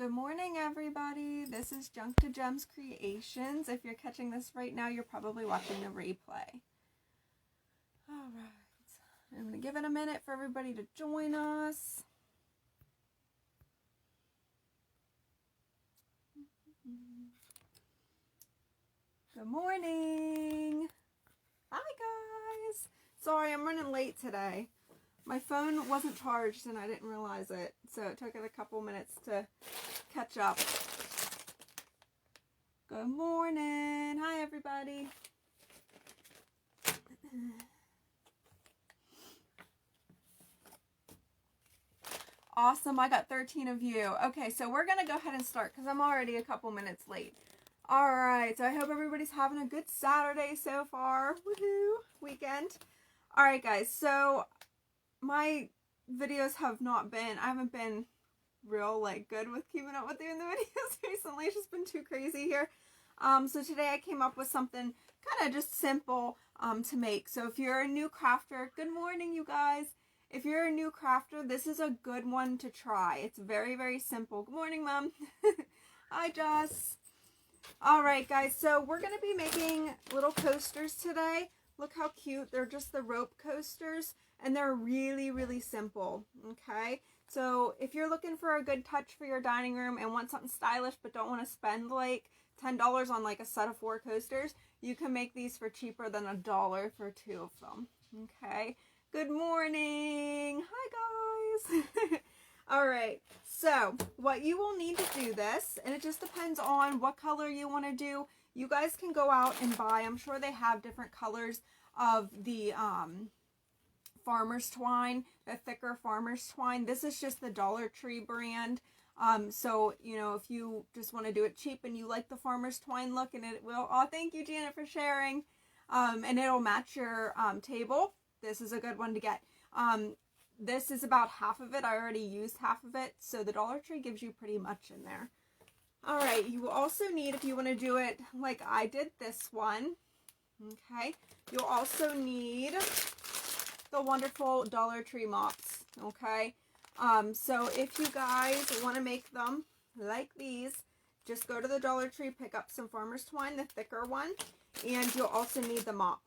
Good morning, everybody. This is Junk to Gems Creations. If you're catching this right now, you're probably watching the replay. All right. I'm going to give it a minute for everybody to join us. Good morning. Hi, guys. Sorry, I'm running late today. My phone wasn't charged and I didn't realize it, so it took it a couple minutes to catch up. Good morning. Hi, everybody. Awesome. I got 13 of you. Okay, so we're going to go ahead and start because I'm already a couple minutes late. All right, so I hope everybody's having a good Saturday so far. Woohoo! Weekend. All right, guys, so my videos have not been, I haven't been real good with keeping up with doing the videos recently. It's just been too crazy here. So today I came up with something kind of just simple to make. So if you're a new crafter, good morning, you guys. If you're a new crafter, this is a good one to try. It's very, very simple. Good morning, Mom. Hi, Joss. All right, guys, so we're going to be making little coasters today. Look how cute. They're just the rope coasters, and they're really, really simple, okay? So if you're looking for a good touch for your dining room and want something stylish but don't want to spend like $10 on like a set of 4 coasters, you can make these for cheaper than $1 for 2 of them, okay? Good morning. Hi, guys. All right, so what you will need to do this, and it just depends on what color you want to do. You guys can go out and buy, I'm sure they have different colors of the farmer's twine, the thicker farmer's twine. This is just the Dollar Tree brand. So, you know, if you just want to do it cheap and you like the farmer's twine look, and it will, oh, thank you, Janet, for sharing. And it'll match your table. This is a good one to get. This is about half of it. I already used half of it. So the Dollar Tree gives you pretty much in there. All right. You will also need, if you want to do it like I did this one, okay, you'll also need the wonderful Dollar Tree mops, okay? So if you guys want to make them like these, just go to the Dollar Tree, pick up some farmer's twine, the thicker one, and you'll also need the mop,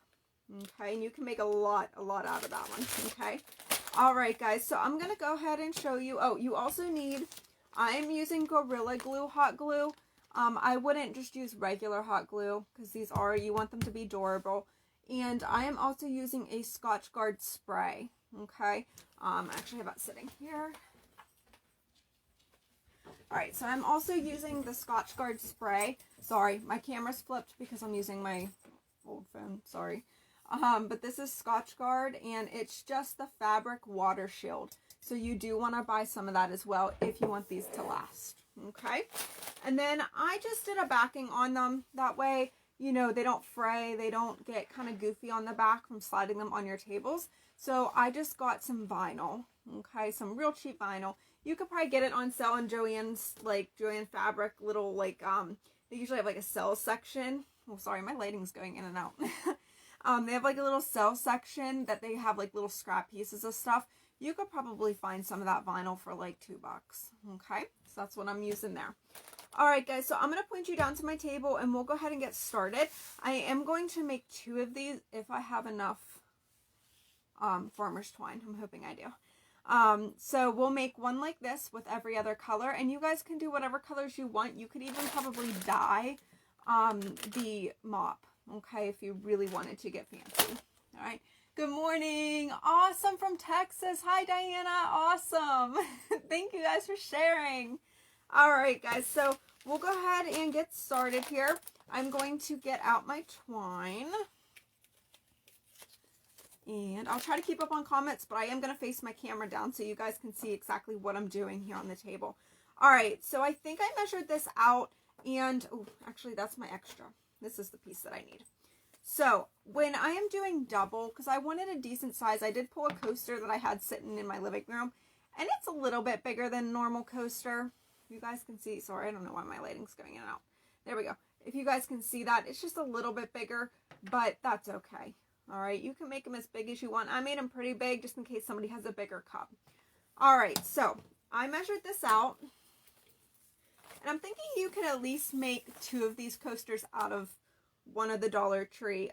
okay? And you can make a lot out of that one, okay? All right, guys, so I'm going to go ahead and show you. Oh, you also need, I'm using Gorilla Glue hot glue. I wouldn't just use regular hot glue because these are, you want them to be durable. And I am also using a Scotch Guard spray, okay? I actually have that sitting here. All right, so I'm also using the Scotch Guard spray. Sorry, my camera's flipped because I'm using my old phone, sorry. But this is Scotch Guard, and it's just the fabric water shield. So you do want to buy some of that as well if you want these to last, okay? And then I just did a backing on them. That way, you know, they don't fray, they don't get kind of goofy on the back from sliding them on your tables. So I just got some vinyl, okay, some real cheap vinyl. You could probably get it on sale in Joann's, like Joann Fabric, little they usually have like a sell section. Oh, sorry, my lighting's going in and out. They have like a little sell section that they have like little scrap pieces of stuff. You could probably find some of that vinyl for like $2, okay? So that's what I'm using there. All right, guys, so I'm going to point you down to my table and we'll go ahead and get started. I am going to make 2 of these if I have enough farmer's twine. I'm hoping I do. So we'll make one like this with every other color, and you guys can do whatever colors you want. You could even probably dye the mop, okay, if you really wanted to get fancy. All right. Good morning. Awesome, from Texas. Hi, Diana. Awesome. Thank you guys for sharing. All right, guys, so we'll go ahead and get started here. I'm going to get out my twine. And I'll try to keep up on comments, but I am going to face my camera down so you guys can see exactly what I'm doing here on the table. All right, so I think I measured this out, and, oh, actually, that's my extra. This is the piece that I need. So when I am doing double, because I wanted a decent size, I did pull a coaster that I had sitting in my living room, and it's a little bit bigger than a normal coaster. You guys can see, sorry, I don't know why my lighting's going in and out. There we go. If you guys can see that, it's just a little bit bigger, but that's okay. All right, you can make them as big as you want. I made them pretty big just in case somebody has a bigger cup. All right, so I measured this out. I'm thinking you can at least make 2 of these coasters out of one of the Dollar Tree,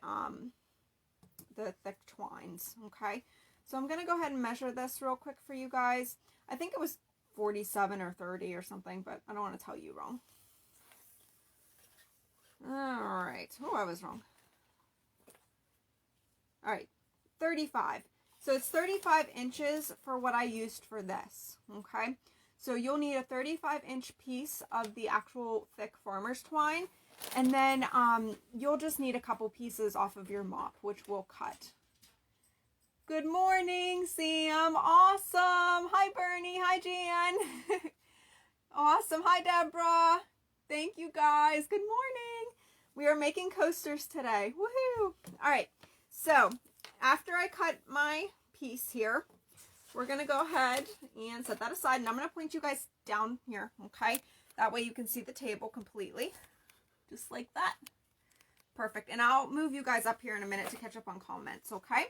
the thick twines, okay? So I'm going to go ahead and measure this real quick for you guys. I think it was 47 or 30 or something, but I don't want to tell you wrong. All right. Oh, I was wrong. All right. 35. So it's 35 inches for what I used for this, okay? So you'll need a 35-inch piece of the actual thick farmer's twine, and then you'll just need a couple pieces off of your mop, which we'll cut. Good morning, Sam. Awesome. Hi, Bernie. Hi, Jan. Awesome. Hi, Deborah. Thank you, guys. Good morning. We are making coasters today. Woohoo. All right. So after I cut my piece here, we're going to go ahead and set that aside. And I'm going to point you guys down here, okay? That way you can see the table completely. Just like that. Perfect. And I'll move you guys up here in a minute to catch up on comments, okay?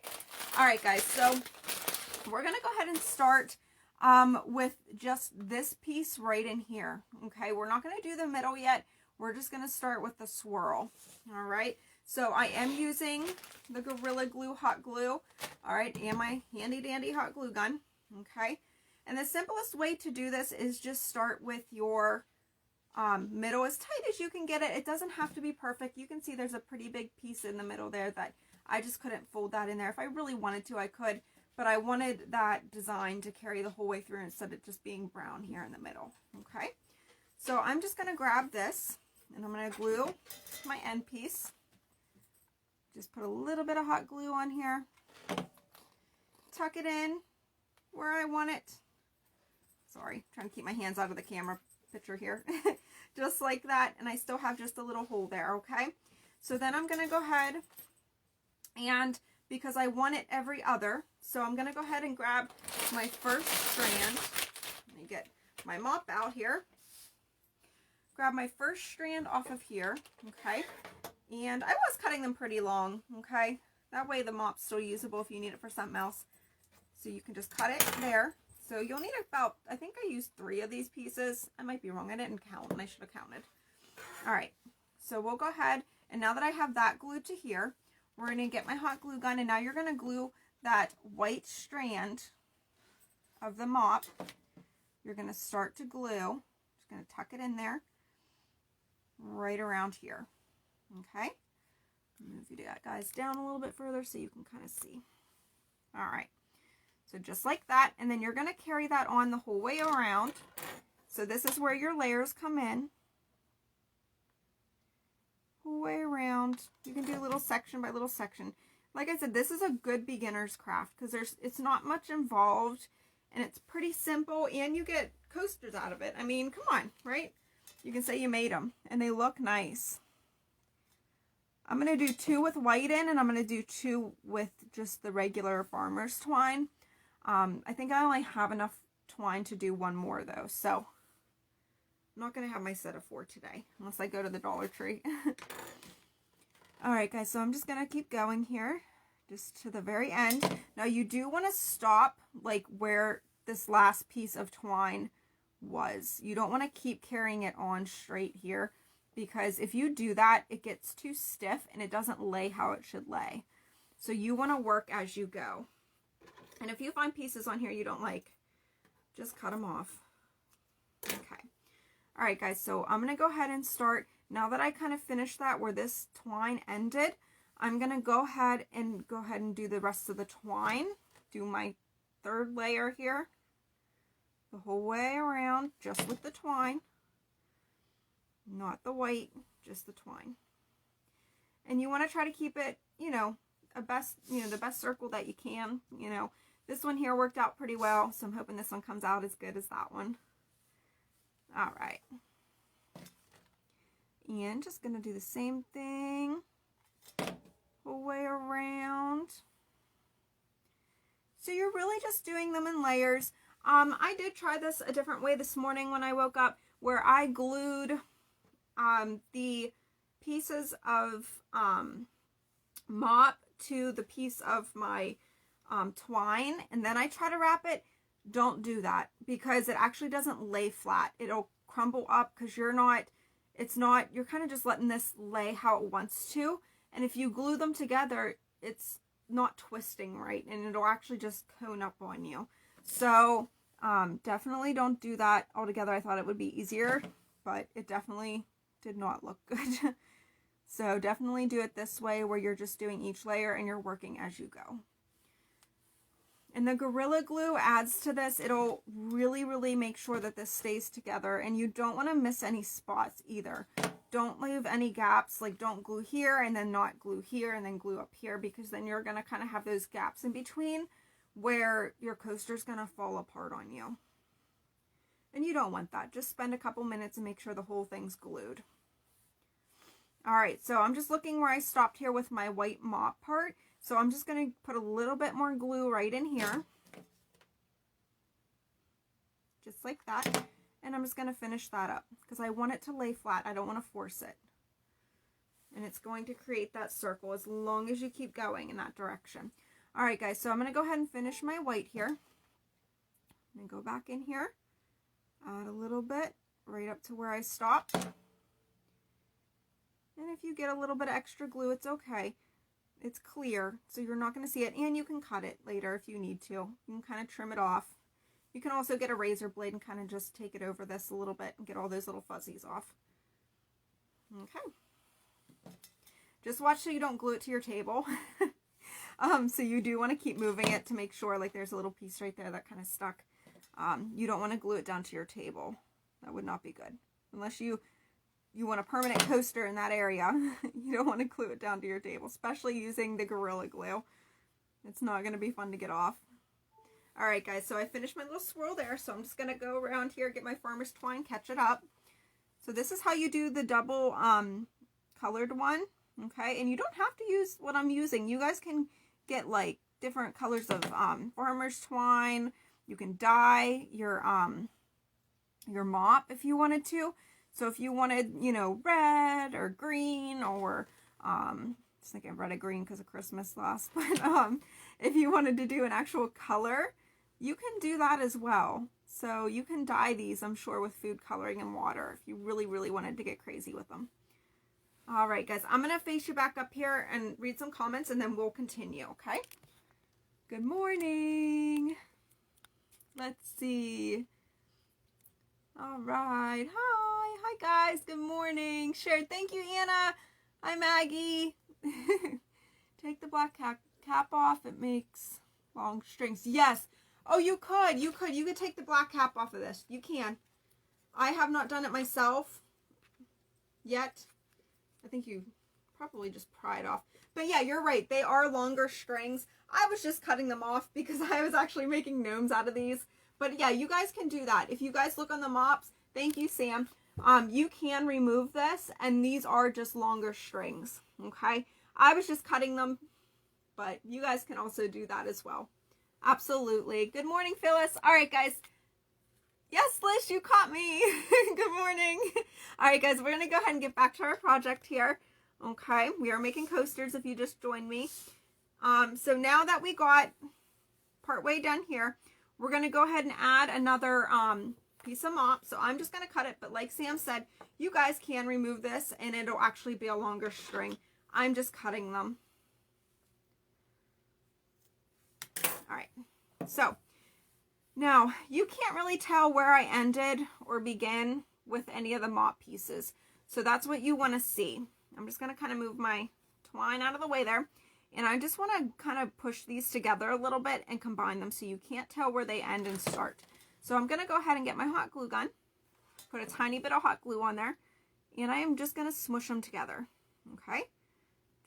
All right, guys. So we're going to go ahead and start with just this piece right in here, okay? We're not going to do the middle yet. We're just going to start with the swirl, all right? So I am using the Gorilla Glue hot glue, all right, and my handy dandy hot glue gun, okay? And the simplest way to do this is just start with your middle as tight as you can get it. It doesn't have to be perfect. You can see there's a pretty big piece in the middle there that I just couldn't fold that in there. If I really wanted to, I could, but I wanted that design to carry the whole way through instead of just being brown here in the middle, okay? So I'm just going to grab this and I'm going to glue my end piece. Just put a little bit of hot glue on here. Tuck it in where I want it. Sorry, trying to keep my hands out of the camera picture here. Just like that. And I still have just a little hole there, okay? So then I'm going to go ahead and, because I want it every other, so I'm going to go ahead and grab my first strand. Let me get my mop out here. Grab my first strand off of here, okay? And I was cutting them pretty long, okay? That way the mop's still usable if you need it for something else. So you can just cut it there. So you'll need about, I think I used 3 of these pieces. I might be wrong. I didn't count and I should have counted. All right. So we'll go ahead. And now that I have that glued to here, we're going to get my hot glue gun. And now you're going to glue that white strand of the mop. You're going to start to glue. Just going to tuck it in there right around here. Okay. Move you guys down a little bit further so you can kind of see. All right. So just like that, and then you're going to carry that on the whole way around. So this is where your layers come in. Whole way around. You can do little section by little section. Like I said, this is a good beginner's craft because it's not much involved and it's pretty simple and you get coasters out of it. I mean, come on, right? You can say you made them and they look nice. I'm going to do 2 with white in and I'm going to do 2 with just the regular farmer's twine. I think I only have enough twine to do 1 more though, so I'm not going to have my set of 4 today unless I go to the Dollar Tree. Alright guys, so I'm just going to keep going here just to the very end. Now you do want to stop like where this last piece of twine was. You don't want to keep carrying it on straight here because if you do that, it gets too stiff and it doesn't lay how it should lay. So you want to work as you go. And if you find pieces on here you don't like, just cut them off. Okay. All right, guys, so I'm going to go ahead and start. Now that I kind of finished that where this twine ended, I'm going to go ahead and do the rest of the twine. Do my 3rd layer here. The whole way around, just with the twine. Not the white, just the twine. And you want to try to keep it, you know, the best circle that you can, you know. This one here worked out pretty well, so I'm hoping this one comes out as good as that one. All right. And just going to do the same thing whole way around. So you're really just doing them in layers. I did try this a different way this morning when I woke up, where I glued the pieces of mop to the piece of my twine, and then I try to wrap it. Don't do that because it actually doesn't lay flat. It'll crumble up because you're kind of just letting this lay how it wants to. And if you glue them together, it's not twisting right, and it'll actually just cone up on you. So definitely don't do that all together. I thought it would be easier, but it definitely did not look good. So definitely do it this way where you're just doing each layer and you're working as you go. And the Gorilla Glue adds to this. It'll really, really make sure that this stays together, and you don't want to miss any spots either. Don't leave any gaps, like don't glue here and then not glue here and then glue up here, because then you're going to kind of have those gaps in between where your coaster's going to fall apart on you. And you don't want that. Just spend a couple minutes and make sure the whole thing's glued. Alright, so I'm just looking where I stopped here with my white mop part. So I'm just going to put a little bit more glue right in here. Just like that. And I'm just going to finish that up because I want it to lay flat. I don't want to force it. And it's going to create that circle as long as you keep going in that direction. Alright guys, so I'm going to go ahead and finish my white here. I'm going to go back in here. Add a little bit right up to where I stopped. And if you get a little bit of extra glue, it's okay. It's clear, so you're not going to see it, and you can cut it later if you need to. You can kind of trim it off. You can also get a razor blade and kind of just take it over this a little bit and get all those little fuzzies off. Okay. Just watch so you don't glue it to your table. So you do want to keep moving it to make sure, like there's a little piece right there that kind of stuck. You don't want to glue it down to your table. That would not be good. Unless you want a permanent coaster in that area. You don't want to glue it down to your table, especially using the Gorilla Glue. It's not going to be fun to get off. Alright guys, so I finished my little swirl there, so I'm just going to go around here, get my Farmer's Twine, catch it up. So this is how you do the double colored one, okay? And you don't have to use what I'm using. You guys can get like different colors of Farmer's Twine. You can dye your mop if you wanted to. So if you wanted, you know, red or green or, just thinking red or green because of Christmas last, but if you wanted to do an actual color, you can do that as well. So you can dye these, I'm sure, with food coloring and water if you really, really wanted to get crazy with them. All right, guys, I'm going to face you back up here and read some comments and then we'll continue, okay? Good morning. Let's see. All right. Hi guys. Good morning. Shared. Thank you, Anna. Hi, Maggie. Take the black cap off. It makes long strings. Yes. Oh, you could. You could take the black cap off of this. You can. I have not done it myself yet. I think you probably just pry it off. But yeah, you're right. They are longer strings. I was just cutting them off because I was actually making gnomes out of these. But yeah, you guys can do that. If you guys look on the mops, thank you, Sam. You can remove this, and these are just longer strings, okay? I was just cutting them, but you guys can also do that as well. Absolutely. Good morning, Phyllis. All right, guys. Yes, Liz, you caught me. Good morning. All right, guys, we're going to go ahead and get back to our project here. Okay, we are making coasters if you just joined me. So now that we got partway done here, we're going to go ahead and add another piece of mop. So I'm just going to cut it, but like Sam said, you guys can remove this and it'll actually be a longer string. I'm just cutting them. All right, so now you can't really tell where I ended or began with any of the mop pieces. So that's what you want to see. I'm just going to kind of move my twine out of the way there. And I just want to kind of push these together a little bit and combine them so you can't tell where they end and start. So I'm going to go ahead and get my hot glue gun, put a tiny bit of hot glue on there, and I am just going to smush them together. Okay,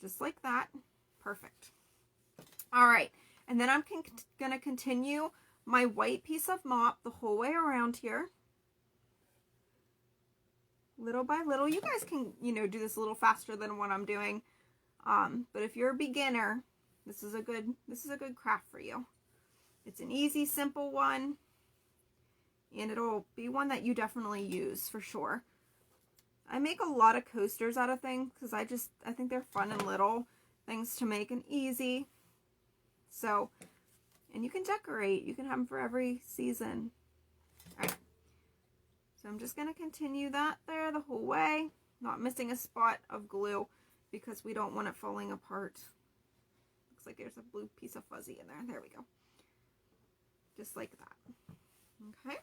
just like that. Perfect. All right, and then I'm going to continue my white piece of mop the whole way around here. Little by little. You guys can, you know, do this a little faster than what I'm doing. But if you're a beginner, this is a good craft for you. It's an easy, simple one, and it'll be one that you definitely use for sure. I make a lot of coasters out of things because I think they're fun and little things to make and easy. So, and you can decorate. You can have them for every season. All right. So I'm just going to continue that there the whole way, not missing a spot of glue because we don't want it falling apart. Looks like there's a blue piece of fuzzy in there. There we go. Just like that. Okay.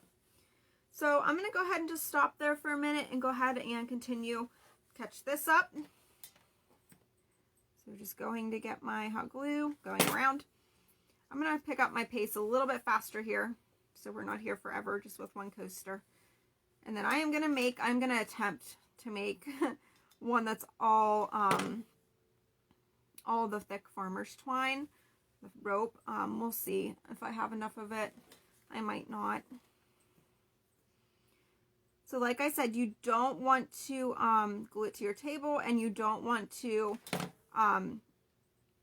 So I'm going to go ahead and just stop there for a minute and go ahead and continue. Catch this up. So just going to get my hot glue, going around. I'm going to pick up my pace a little bit faster here, so we're not here forever just with one coaster. And then I'm going to attempt to make one that's all the thick farmer's twine, the rope. We'll see if I have enough of it. I might not. So like I said, you don't want to glue it to your table, and you don't want to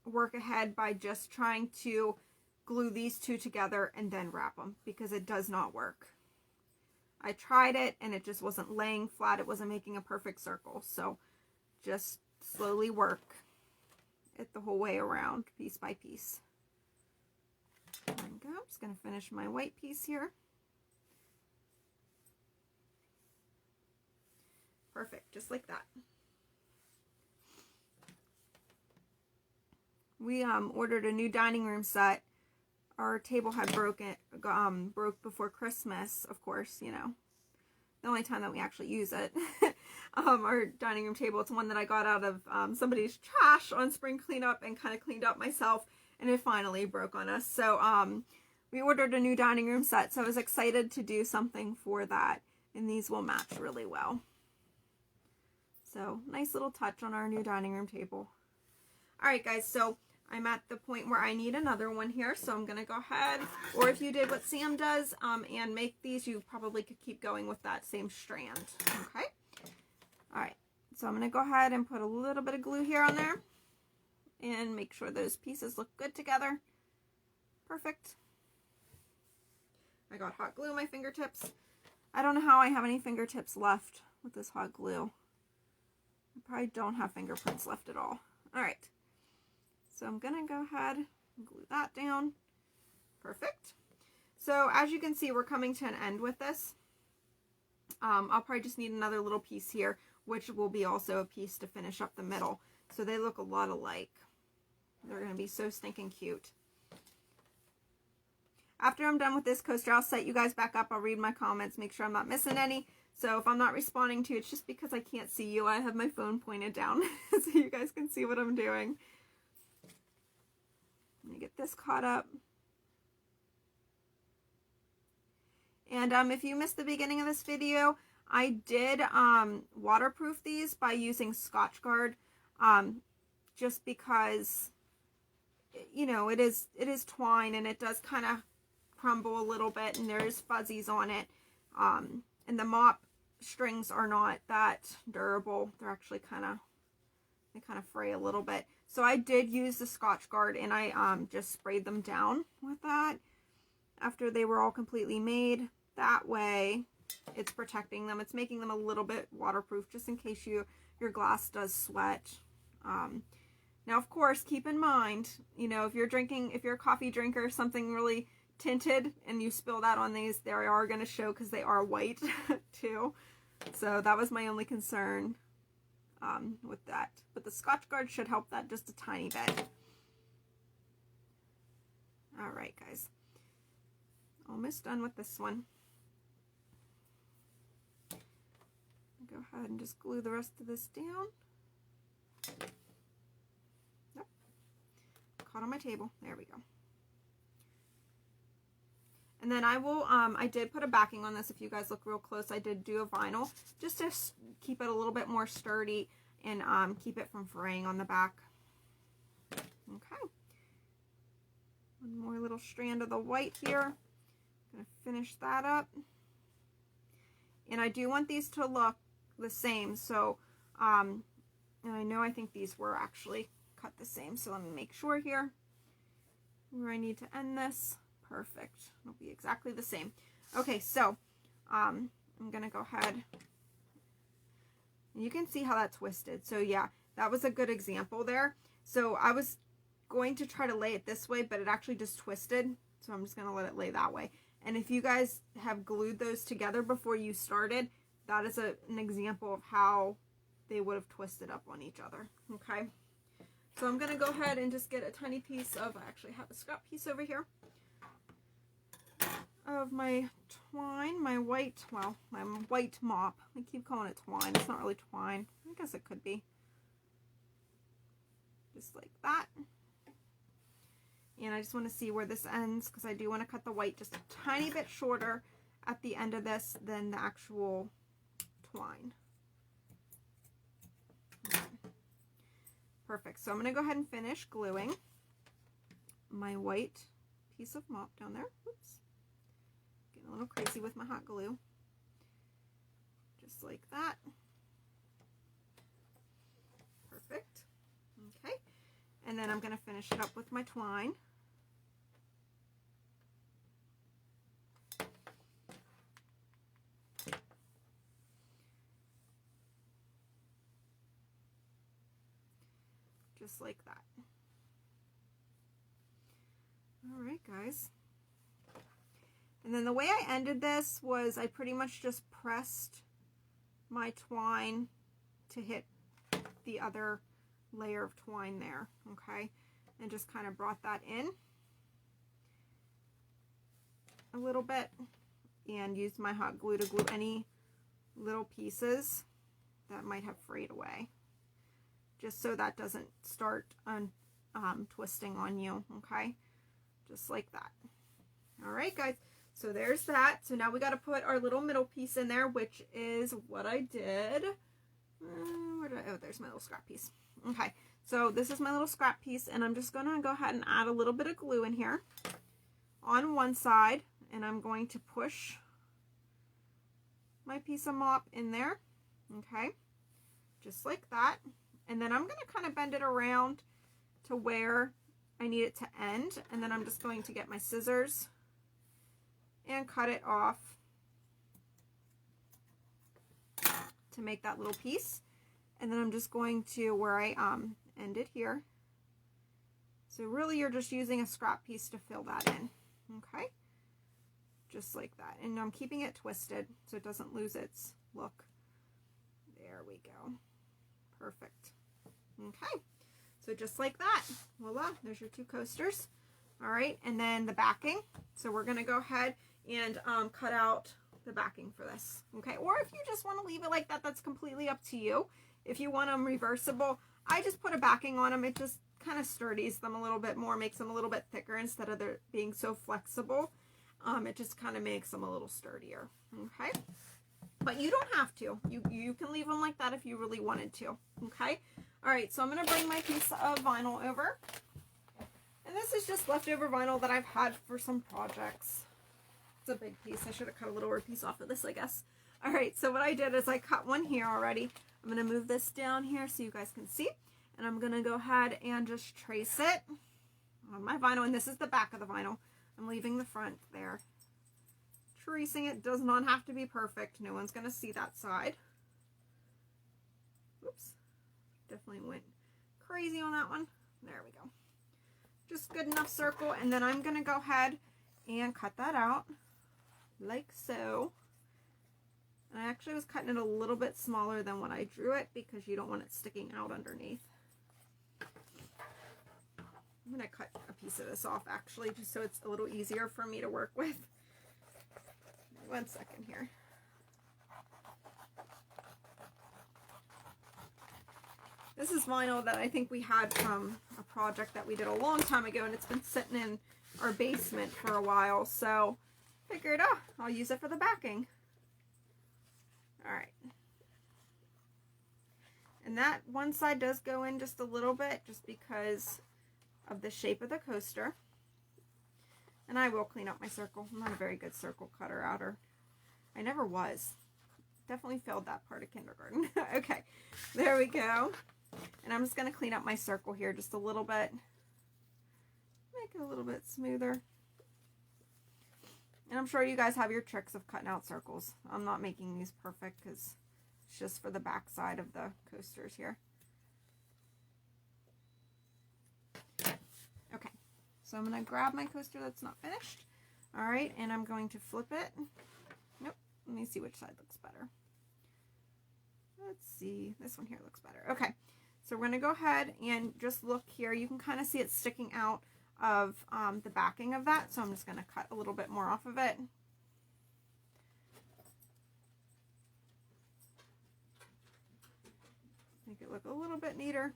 work ahead by just trying to glue these two together and then wrap them, because it does not work. I tried it and it just wasn't laying flat. It wasn't making a perfect circle. So just slowly work it the whole way around, piece by piece. There we go. I'm just going to finish my white piece here. Perfect, just like that. We ordered a new dining room set. Our table had broke before Christmas, of course, you know. The only time that we actually use it. Our dining room table, it's one that I got out of somebody's trash on spring cleanup and kind of cleaned up myself, and it finally broke on us. So we ordered a new dining room set, so I was excited to do something for that, and these will match really well. So nice little touch on our new dining room table. All right, guys, so I'm at the point where I need another one here, so I'm going to go ahead, or if you did what Sam does and make these, you probably could keep going with that same strand, okay? All right, so I'm going to go ahead and put a little bit of glue here on there and make sure those pieces look good together. Perfect. I got hot glue on my fingertips. I don't know how I have any fingertips left with this hot glue. I probably don't have fingerprints left at all. All right. So I'm going to go ahead and glue that down. Perfect. So as you can see, we're coming to an end with this. I'll probably just need another little piece here, which will be also a piece to finish up the middle. So they look a lot alike. They're going to be so stinking cute. After I'm done with this coaster, I'll set you guys back up. I'll read my comments, make sure I'm not missing any. So if I'm not responding to you, it's just because I can't see you. I have my phone pointed down so you guys can see what I'm doing. Let me get this caught up. And if you missed the beginning of this video, I did waterproof these by using Scotchgard, just because, you know, it is twine and it does kind of crumble a little bit, and there's fuzzies on it. And the mop strings are not that durable. They're actually they kind of fray a little bit. So I did use the Scotchgard, and I just sprayed them down with that after they were all completely made. That way it's protecting them. It's making them a little bit waterproof, just in case your glass does sweat. Now, of course, keep in mind, you know, if you're a coffee drinker or something really tinted and you spill that on these, they are going to show because they are white too. So that was my only concern with that. But the Scotchgard should help that just a tiny bit. All right, guys. Almost done with this one. Go ahead and just glue the rest of this down. Nope. Caught on my table. There we go. And then I did put a backing on this. If you guys look real close, I did do a vinyl just to keep it a little bit more sturdy and keep it from fraying on the back. Okay. One more little strand of the white here. Gonna finish that up. And I do want these to look the same. So, and I think these were actually cut the same. So let me make sure here where I need to end this. Perfect. It'll be exactly the same. Okay, so I'm going to go ahead. You can see how that twisted. So yeah, that was a good example there. So I was going to try to lay it this way, but it actually just twisted. So I'm just going to let it lay that way. And if you guys have glued those together before you started, that is an example of how they would have twisted up on each other. Okay, so I'm going to go ahead and just get a tiny piece of, I actually have a scrap piece over here, of my twine, my white mop. I keep calling it twine. It's not really twine. I guess it could be. Just like that. And I just want to see where this ends, because I do want to cut the white just a tiny bit shorter at the end of this than the actual twine. Okay. Perfect. So I'm going to go ahead and finish gluing my white piece of mop down there. Oops. Getting a little crazy with my hot glue. Just like that. Perfect. Okay. And then I'm going to finish it up with my twine. Just like that. All right, guys. And then the way I ended this was I pretty much just pressed my twine to hit the other layer of twine there, okay? And just kind of brought that in a little bit and used my hot glue to glue any little pieces that might have frayed away, just so that doesn't start twisting on you, okay? Just like that. All right, guys, so there's that. So now we got to put our little middle piece in there, which is what I did. Oh, there's my little scrap piece. Okay, so this is my little scrap piece, and I'm just going to go ahead and add a little bit of glue in here on one side, and I'm going to push my piece of mop in there, okay, just like that. And then I'm going to kind of bend it around to where I need it to end, and then I'm just going to get my scissors and cut it off to make that little piece. And then I'm just going to, where I ended here. So really you're just using a scrap piece to fill that in, okay? Just like that. And I'm keeping it twisted so it doesn't lose its look. There we go. Perfect. Okay, so just like that. Voila, there's your two coasters. All right, and then the backing. So we're going to go ahead and cut out the backing for this, okay? Or if you just want to leave it like that, that's completely up to you. If you want them reversible, I just put a backing on them. It just kind of sturdies them a little bit more, makes them a little bit thicker instead of there being so flexible. It just kind of makes them a little sturdier, okay? But you don't have to. You can leave them like that if you really wanted to, okay? All right, so I'm going to bring my piece of vinyl over. And this is just leftover vinyl that I've had for some projects. It's a big piece. I should have cut a littler piece off of this, I guess. All right, so what I did is I cut one here already. I'm going to move this down here so you guys can see. And I'm going to go ahead and just trace it on my vinyl. And this is the back of the vinyl. I'm leaving the front there. Tracing it does not have to be perfect. No one's going to see that side. Oops. Definitely went crazy on that one. There we go. Just good enough circle. And then I'm going to go ahead and cut that out like so. And I actually was cutting it a little bit smaller than when I drew it because you don't want it sticking out underneath. I'm going to cut a piece of this off actually just so it's a little easier for me to work with. One second here. This is vinyl that I think we had from a project that we did a long time ago, and it's been sitting in our basement for a while, so figured, I'll use it for the backing. All right. And that one side does go in just a little bit just because of the shape of the coaster. And I will clean up my circle. I'm not a very good circle cutter outer. I never was. Definitely failed that part of kindergarten. Okay, there we go. And I'm just going to clean up my circle here just a little bit. Make it a little bit smoother. And I'm sure you guys have your tricks of cutting out circles. I'm not making these perfect because it's just for the back side of the coasters here. Okay, so I'm going to grab my coaster that's not finished. All right, and I'm going to flip it. Nope, let me see which side looks better. let's see, this one here looks better. Okay, so we're gonna go ahead and just look here. You can kind of see it sticking out of the backing of that, so I'm just gonna cut a little bit more off of it. Make it look a little bit neater.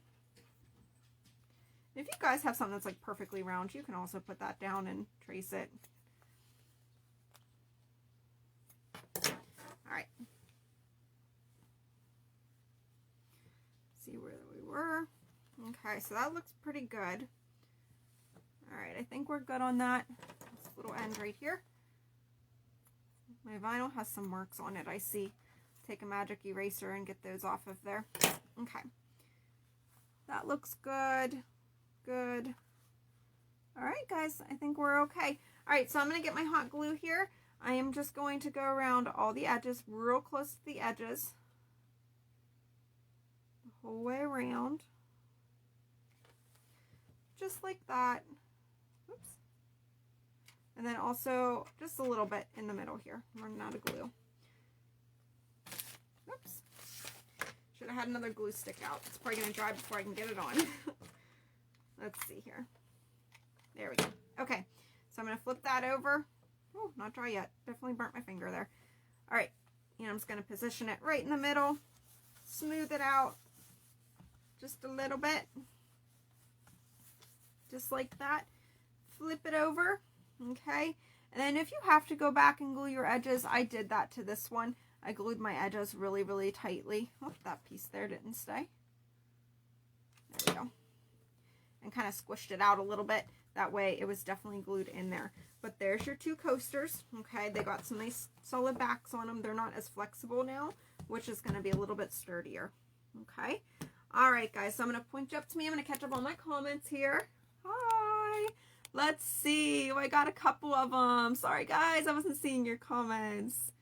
If you guys have something that's like perfectly round, you can also put that down and trace it. All right. See where we were. Okay, so that looks pretty good. All right, I think we're good on that. This little end right here. My vinyl has some marks on it, I see. Take a magic eraser and get those off of there. Okay. That looks good. Good. All right, guys, I think we're okay. All right, so I'm going to get my hot glue here. I am just going to go around all the edges, real close to the edges. The whole way around. Just like that. Oops. And then also just a little bit in the middle here. I'm running out of glue. Oops. Should have had another glue stick out. It's probably going to dry before I can get it on. Let's see here. There we go. Okay, so I'm going to flip that over. Oh, not dry yet. Definitely burnt my finger there. All right, and I'm just going to position it right in the middle. Smooth it out just a little bit. Just like that. Flip it over. Okay, and then if you have to go back and glue your edges, I did that to this one. I glued my edges really, really tightly. Oh, that piece there didn't stay. There we go. And kind of squished it out a little bit. That way it was definitely glued in there. But there's your two coasters. Okay, they got some nice solid backs on them. They're not as flexible now, which is going to be a little bit sturdier. Okay. All right, guys. So I'm going to point you up to me. I'm going to catch up on my comments here. Hi. Let's see. Oh, I got a couple of them. Sorry, guys. I wasn't seeing your comments.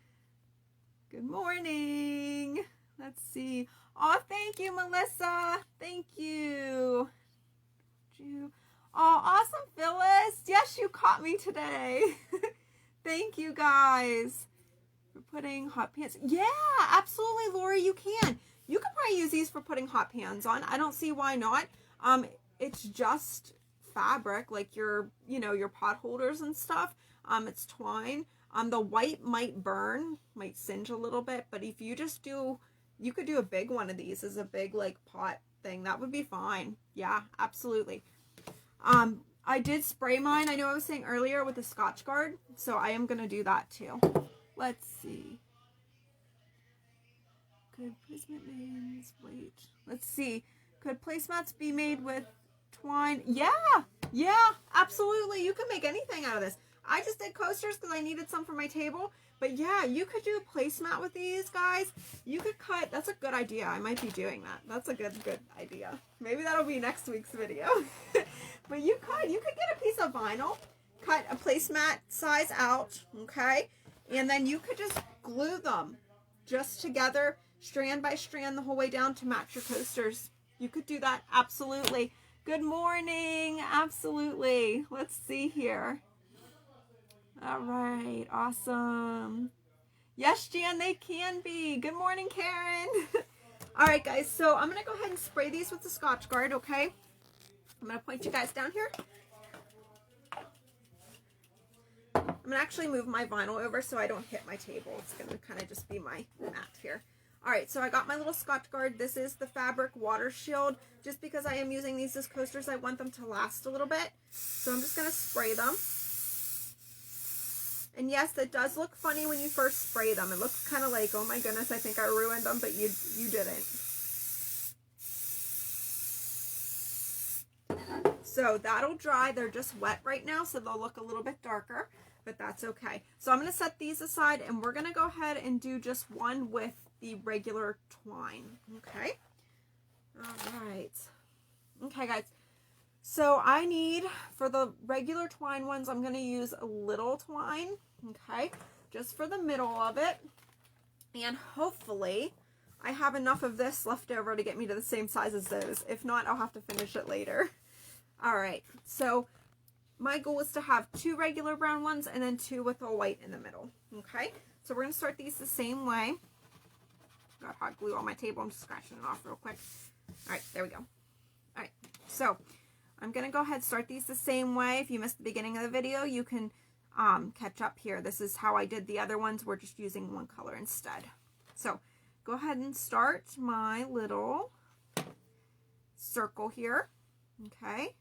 Good morning. Let's see. Oh, thank you, Melissa. Thank you. Oh, awesome, Phyllis. Yes, you caught me today. Thank you, guys, for putting hot pans. Yeah, absolutely, Lori, you can. You could probably use these for putting hot pans on. I don't see why not. It's just fabric, like your pot holders and stuff. It's twine. The white might burn, might singe a little bit, but if you just you could do a big one of these as a big like pot thing. That would be fine. Yeah, absolutely. I did spray mine. I know I was saying earlier with the Scotch Guard, so I am going to do that too. Let's see. Could placement names, wait. Let's see. Could placemats be made with twine? Yeah, absolutely. You can make anything out of this. I just did coasters because I needed some for my table. But yeah, you could do a placemat with these, guys. You could cut. That's a good idea. I might be doing that. That's a good idea. Maybe that'll be next week's video. But you could get a piece of vinyl, cut a placemat size out, okay? And then you could just glue them just together, strand by strand, the whole way down to match your coasters. You could do that, absolutely. Good morning, absolutely. Let's see here. All right, awesome. Yes, Jan, they can be. Good morning, Karen. All right, guys, so I'm going to go ahead and spray these with the Scotch Guard, okay? I'm going to point you guys down here. I'm going to actually move my vinyl over so I don't hit my table. It's going to kind of just be my mat here. All right, so I got my little Scotch Guard. This is the fabric water shield. Just because I am using these as coasters, I want them to last a little bit. So I'm just going to spray them. And yes, it does look funny when you first spray them. It looks kind of like, oh my goodness, I think I ruined them, but you didn't. So that'll dry. They're just wet right now, so they'll look a little bit darker, but that's okay. So I'm going to set these aside, and we're going to go ahead and do just one with the regular twine, okay? All right. Okay, guys. So I need, for the regular twine ones, I'm going to use a little twine, okay, just for the middle of it. And hopefully I have enough of this left over to get me to the same size as those. If not, I'll have to finish it later. All right, so my goal is to have 2 regular brown ones and then 2 with a white in the middle, okay? So we're going to start these the same way. Got hot glue on my table. I'm just scratching it off real quick. All right, there we go. All right, so I'm going to go ahead and start these the same way. If you missed the beginning of the video, you can catch up here. This is how I did the other ones. We're just using one color instead. So go ahead and start my little circle here. Okay.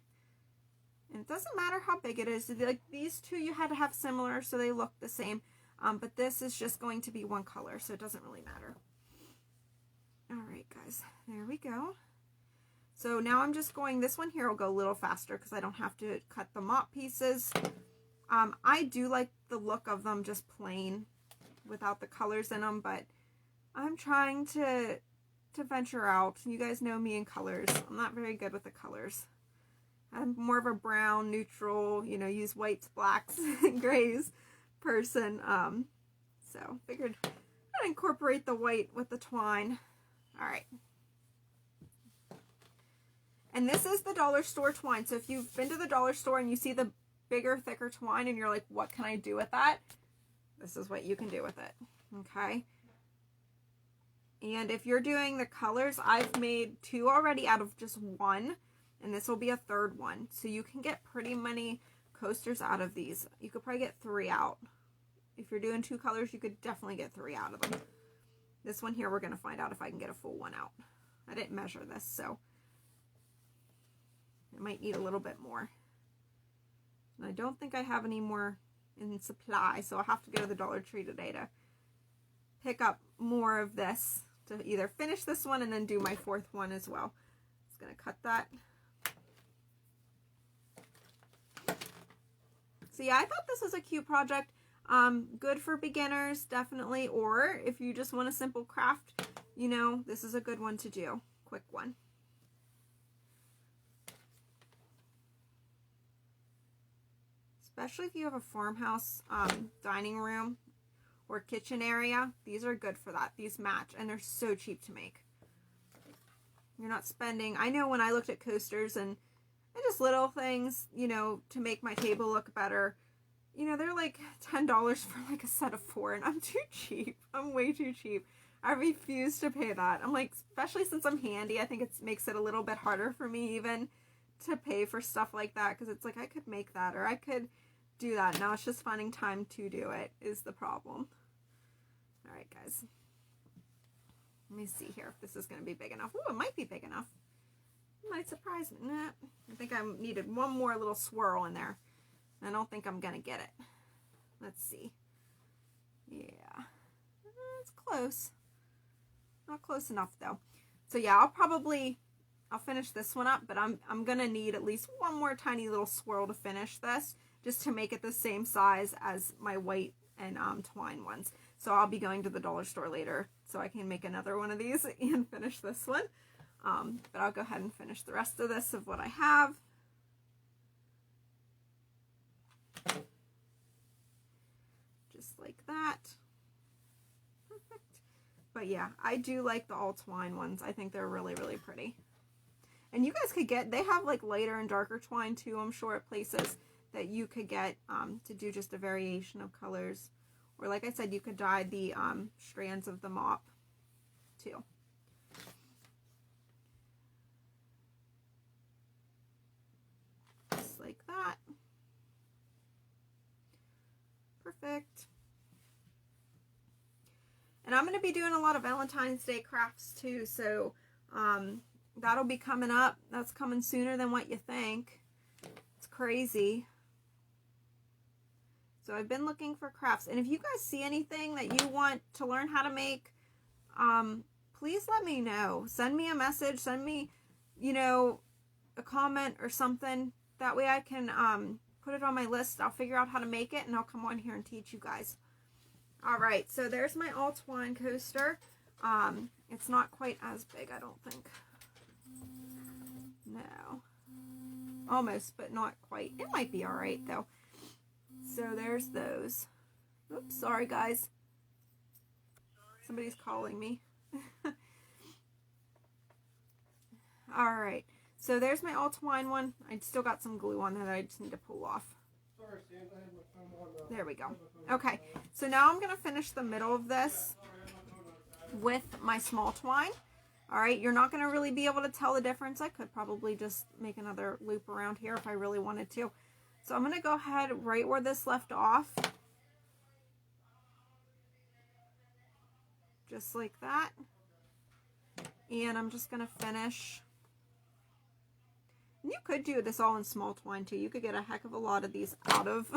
And it doesn't matter how big it is. Like these two you had to have similar so they look the same. But this is just going to be one color, so it doesn't really matter. All right, guys, there we go. So now I'm just going, this one here will go a little faster because I don't have to cut the mop pieces. I do like the look of them just plain without the colors in them, but I'm trying to venture out. You guys know me in colors. I'm not very good with the colors. I'm more of a brown, neutral, you know, use whites, blacks, and grays person. So figured I'd incorporate the white with the twine. All right. And this is the dollar store twine. So if you've been to the dollar store and you see the bigger, thicker twine and you're like, what can I do with that? This is what you can do with it. Okay. And if you're doing the colors, I've made 2 already out of just 1. And this will be a 3rd one. So you can get pretty many coasters out of these. You could probably get 3 out. If you're doing 2 colors, you could definitely get 3 out of them. This one here, we're going to find out if I can get a full one out. I didn't measure this, so it might need a little bit more. And I don't think I have any more in supply, so I'll have to go to the Dollar Tree today to pick up more of this to either finish this one and then do my 4th one as well. Just going to cut that. So yeah, I thought this was a cute project. Good for beginners, definitely. Or if you just want a simple craft, you know, this is a good one to do. Quick one. Especially if you have a farmhouse dining room or kitchen area. These are good for that. These match, and they're so cheap to make. You're not spending, I know when I looked at coasters and just little things, you know, to make my table look better, you know, they're like $10 for like a set of 4, and I'm too cheap. I'm way too cheap. I refuse to pay that. I'm like, especially since I'm handy, I think it makes it a little bit harder for me even to pay for stuff like that, because it's like I could make that or I could do that. Now it's just finding time to do it is the problem. All right, guys. Let me see here if this is going to be big enough. Oh, it might be big enough. It might surprise me. Nah, I think I needed one more little swirl in there. I don't think I'm going to get it. Let's see. Yeah. It's close. Not close enough, though. So, yeah, I'll finish this one up, but I'm going to need at least one more tiny little swirl to finish this, just to make it the same size as my white and twine ones. So I'll be going to the dollar store later so I can make another one of these and finish this one. But I'll go ahead and finish the rest of this of what I have. Just like that. Perfect. But yeah, I do like the all twine ones. I think they're really, really pretty. And you guys could get, they have like lighter and darker twine too, I'm sure, at places that you could get to do just a variation of colors. Or like I said, you could dye the strands of the mop too. Just like that. Perfect. And I'm going to be doing a lot of Valentine's Day crafts too, so that'll be coming up. That's coming sooner than what you think. It's crazy. So I've been looking for crafts. And if you guys see anything that you want to learn how to make, please let me know. Send me a message. Send me, you know, a comment or something. That way I can put it on my list. I'll figure out how to make it and I'll come on here and teach you guys. Alright, so there's my all twine coaster. It's not quite as big, I don't think. No. Almost, but not quite. It might be alright though. So there's those. Oops, sorry guys. Somebody's calling me. Alright, so there's my all twine one. I still got some glue on that I just need to pull off. There we go. Okay, so now I'm going to finish the middle of this. with my small twine. All right, you're not going to really be able to tell the difference. I could probably just make another loop around here if I really wanted to. So I'm going to go ahead right where this left off. Just like that. And I'm just going to finish. And you could do this all in small twine too. You could get a heck of a lot of these out of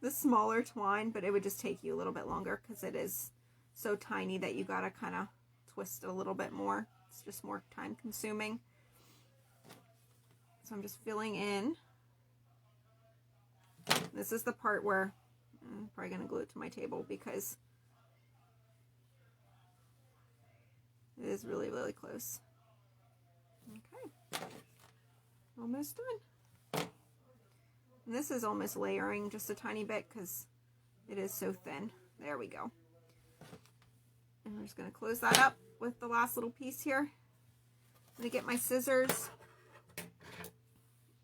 the smaller twine, but it would just take you a little bit longer because it is so tiny that you got to kind of twist it a little bit more. It's just more time consuming. So I'm just filling in. This is the part where I'm probably going to glue it to my table because it is really, really close. Okay. Almost done. And this is almost layering just a tiny bit because it is so thin. There we go. And I'm just going to close that up with the last little piece here. I'm going to get my scissors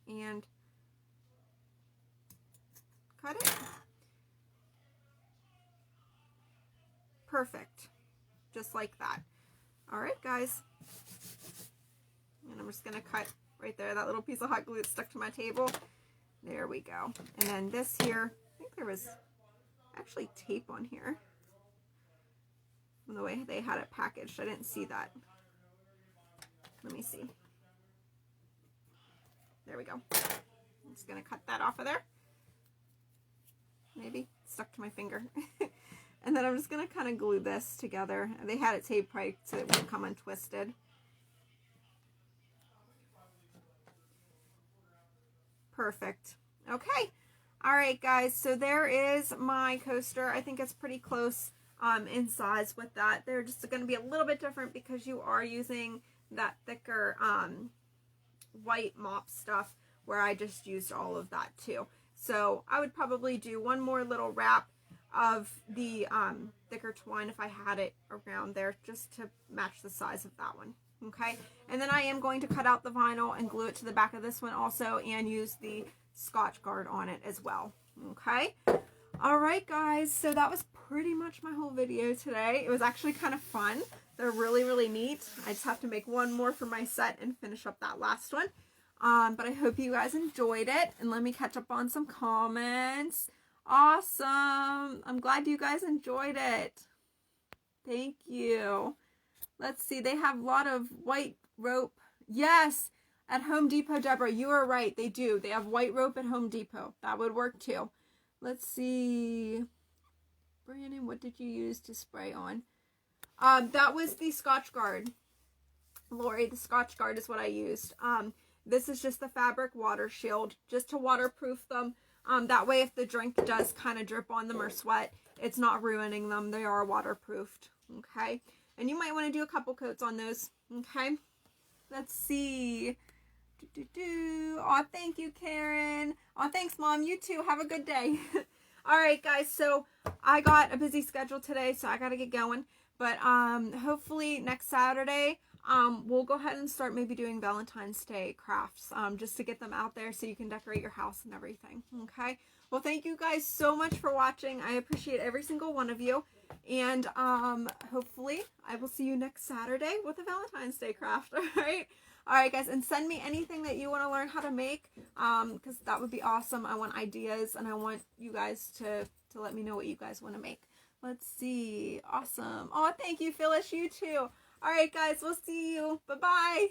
and cut it. Perfect. Just like that. All right, guys. And I'm just going to cut right there, that little piece of hot glue that stuck to my table. There we go. And then this here, I think there was actually tape on here from the way they had it packaged. I didn't see that. Let me see. There we go. I'm just going to cut that off of there. Maybe stuck to my finger. And then I'm just going to kind of glue this together. They had it taped right so it wouldn't come untwisted. Perfect. Okay. All right, guys. So there is my coaster. I think it's pretty close in size with that. They're just going to be a little bit different because you are using that thicker white mop stuff where I just used all of that too. So I would probably do one more little wrap of the thicker twine if I had it around there just to match the size of that one. Okay, and then I am going to cut out the vinyl and glue it to the back of this one also and use the Scotch Guard on it as well. Okay, all right, guys, so that was pretty much my whole video today. It was actually kind of fun. They're really, really neat. I just have to make one more for my set and finish up that last one. But I hope you guys enjoyed it, and let me catch up on some comments. Awesome. I'm glad you guys enjoyed it. Thank you. Let's see. They have a lot of white rope. Yes. At Home Depot, Deborah, you are right. They do. They have white rope at Home Depot. That would work too. Let's see. Brandon, what did you use to spray on? That was the Scotch Guard. Lori, the Scotch Guard is what I used. This is just the fabric water shield just to waterproof them. That way if the drink does kind of drip on them or sweat, it's not ruining them. They are waterproofed. Okay. And you might want to do a couple coats on those. Okay. Let's see. Oh, thank you, Karen. Oh, thanks, Mom. You too. Have a good day. All right, guys. So I got a busy schedule today, so I got to get going. But hopefully next Saturday, we'll go ahead and start maybe doing Valentine's Day crafts just to get them out there so you can decorate your house and everything. Okay. Well, thank you guys so much for watching. I appreciate every single one of you. And hopefully I will see you next Saturday with a Valentine's Day craft. All right. All right, guys. And send me anything that you want to learn how to make because that would be awesome. I want ideas and I want you guys to let me know what you guys want to make. Let's see. Awesome. Oh, thank you, Phyllis. You too. All right, guys. We'll see you. Bye-bye.